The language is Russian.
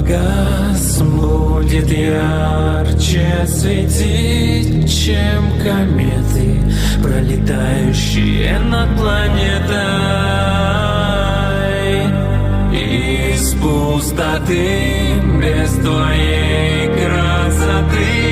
погас, будет ярче светить, чем кометы, пролетающие над планетой. Из пустоты, без твоей красоты